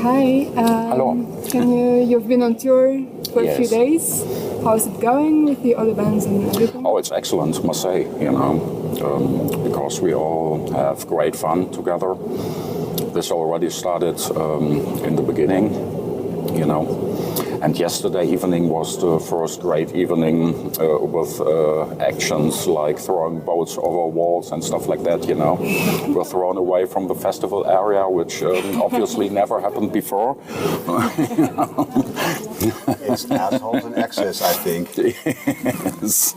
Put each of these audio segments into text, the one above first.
Hi. Hello. You've been on tour for a few Yes. days. How's it going with the other bands and everything? Oh, it's excellent, must say, because we all have great fun together. This already started in the beginning, and yesterday evening was the first great evening with actions like throwing boats over walls and stuff like that, We're thrown away from the festival area, which obviously never happened before. It's assholes in excess, I think. Yes.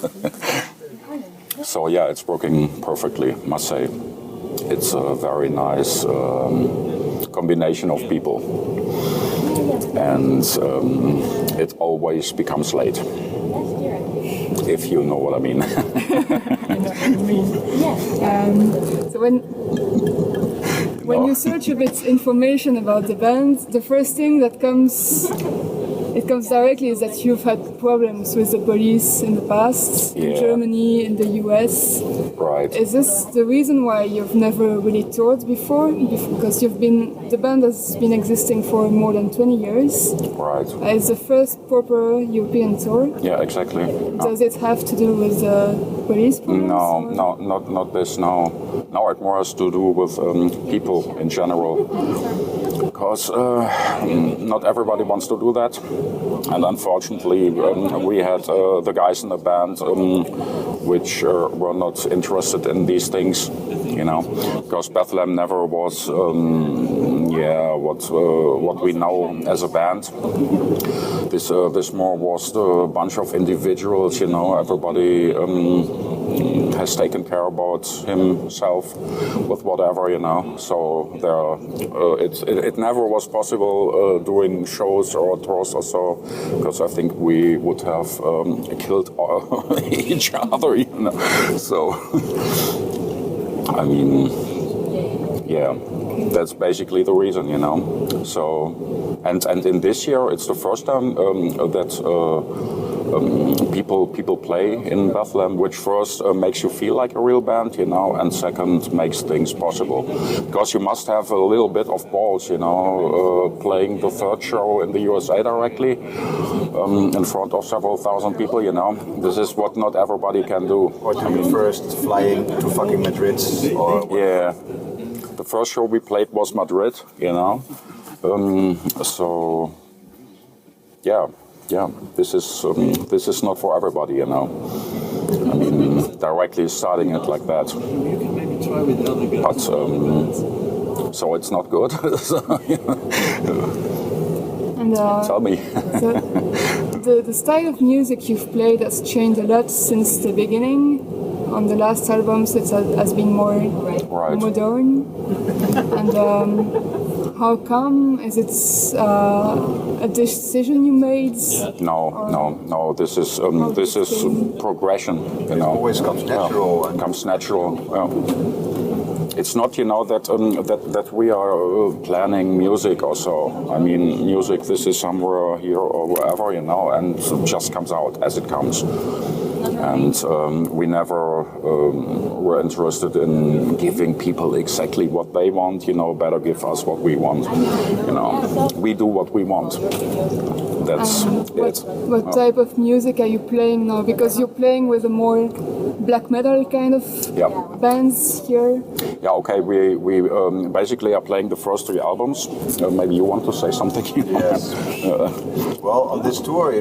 So yeah, it's working perfectly, must say. It's a very nice combination of people. And it always becomes late, if you know what I mean. So when you search a bit information about the band, the first thing that comes directly is that you've had problems with the police in the past, in Germany, in the US. Right. Is this the reason why you've never really toured before? Because the band has been existing for more than 20 years. Right. It's the first proper European tour. Yeah, exactly. Does it have to do with the police problems? No, not this. No, it more has to do with people in general. Because not everybody wants to do that, and unfortunately, we had the guys in the band which were not interested in these things, because Bethlehem never was, what we know as a band. This more was a bunch of individuals, everybody has taken care about himself with whatever, So it never was possible doing shows or tours or so, because I think we would have killed each other, So, I mean, yeah, that's basically the reason, So, and in this year, it's the first time that people play in Bethlehem, which first makes you feel like a real band, and second makes things possible. Because you must have a little bit of balls, playing the third show in the USA directly in front of several thousand people, This is what not everybody can do. Or first flying to fucking Madrid. Yeah. The first show we played was Madrid, So, yeah, this is not for everybody, I mean, directly starting it like that. But so it's not good. And, Tell me. the style of music you've played has changed a lot since the beginning. On the last albums, it has been more modern. And how come? Is it a decision you made? No. This is progression. It always comes natural. It comes natural. It's not, that we are planning music or so. I mean, music. This is somewhere here or wherever, and it just comes out as it comes. And we never were interested in giving people exactly what they want, better give us what we want. We do what we want. That's it. What type of music are you playing now? Because you're playing with a more black metal kind of bands here. Yeah, okay, we basically are playing the first 3 albums. Maybe you want to say something? Yes. Well, on this tour,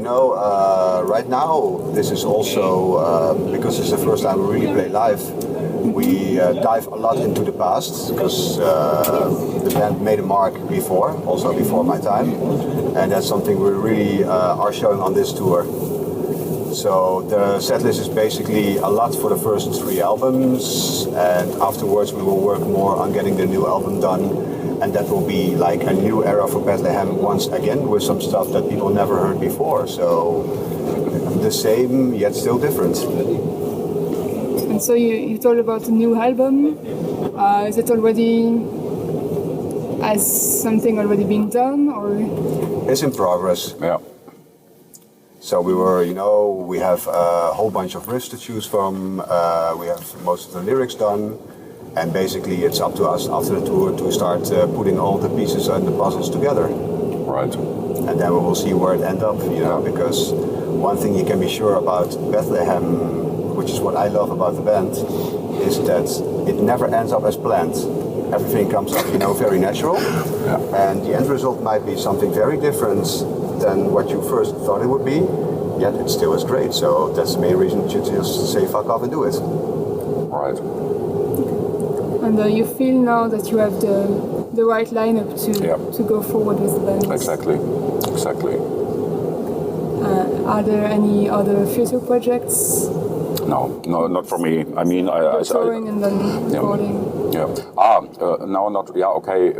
right now, this is also, because it's the first time we really play live, we dive a lot into the past, because the band made a mark before, also before my time, and that's something we really are showing on this tour. So the setlist is basically a lot for the first 3 albums, and afterwards we will work more on getting the new album done, and that will be like a new era for Bethlehem once again, with some stuff that people never heard before. So the same yet still different. And so you told about the new album. Is it already, has something already been done, or? It's in progress. Yeah. So we were, we have a whole bunch of riffs to choose from. We have most of the lyrics done. And basically it's up to us after the tour to start putting all the pieces and the puzzles together. Right. And then we will see where it ends up, because one thing you can be sure about Bethlehem, which is what I love about the band, is that it never ends up as planned. Everything comes up, very natural. Yeah. And the end result might be something very different than what you first thought it would be, yet it still is great. So that's the main reason to just say fuck off and do it. Right. And you feel now that you have the right lineup to go forward with the band. Exactly. Are there any other future projects? No, not for me. I mean, touring and then recording. Yeah. No, not. Yeah. Okay.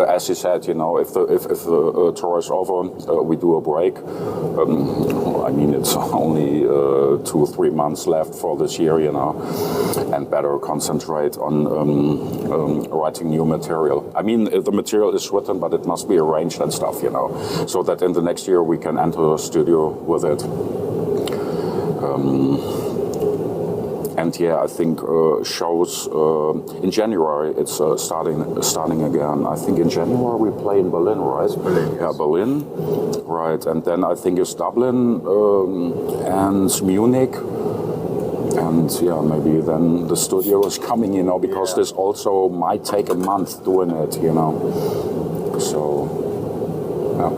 As you said, if the tour is over, we do a break. I mean, it's only 2-3 months left for this year, and better concentrate on writing new material. I mean, the material is written, but it must be arranged and stuff, so that in the next year we can enter the studio with it. And I think shows in January. It's starting again. I think in January we play in Berlin, right? Berlin. Yes. Yeah, Berlin, right. And then I think it's Dublin and Munich. And maybe then the studio is coming, because this also might take a month doing it, So, yeah.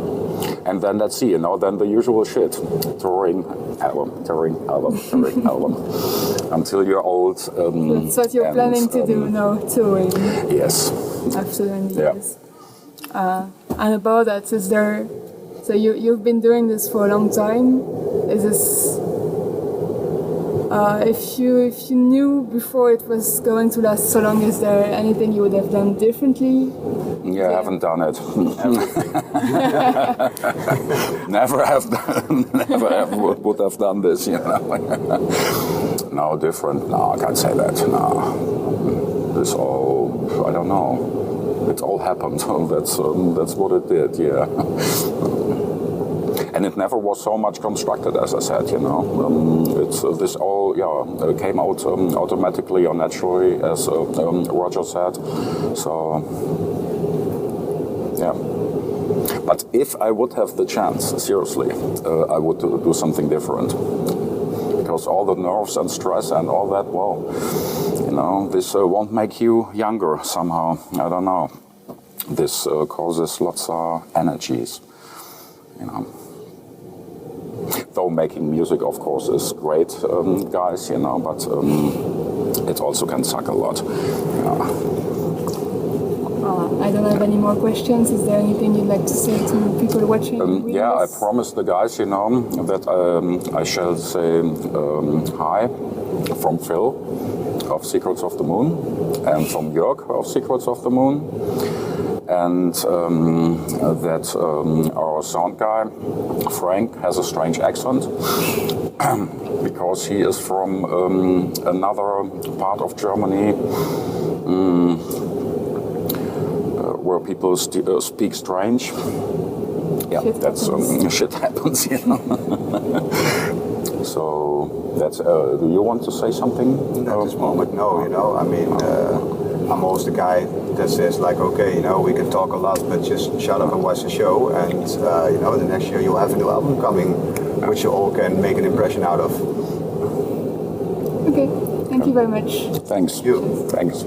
And then let's see, then the usual shit. Touring album. Until you're old. That's what you're planning to do now, touring. Yes. After many years. And about that, is there... So you've been doing this for a long time. Is this... if you knew before it was going to last so long, is there anything you would have done differently? Yeah, I haven't done it. Never would have done this, No, different. No, I can't say that. No, this all. I don't know. It all happened. That's what it did. Yeah. And it never was so much constructed, as I said, It's this all, came out automatically or naturally, as Roger said. So, yeah. But if I would have the chance, seriously, I would do something different. Because all the nerves and stress and all that, this won't make you younger somehow. I don't know. This causes lots of energies, Though making music, of course, is great, guys, but it also can suck a lot. I don't have any more questions. Is there anything you'd like to say to people watching? I promised the guys, that I shall say hi from Phil of Secrets of the Moon and from Jörg of Secrets of the Moon. And that our sound guy, Frank, has a strange accent because he is from another part of Germany where people speak strange. Yeah, shit happens, So that's. Do you want to say something at this moment? No, I mean. I'm always the guy that says okay, we can talk a lot, but just shut up and watch the show. And the next year you'll have a new album coming, which you all can make an impression out of. Okay, thank you very much. Thanks. You. Thanks.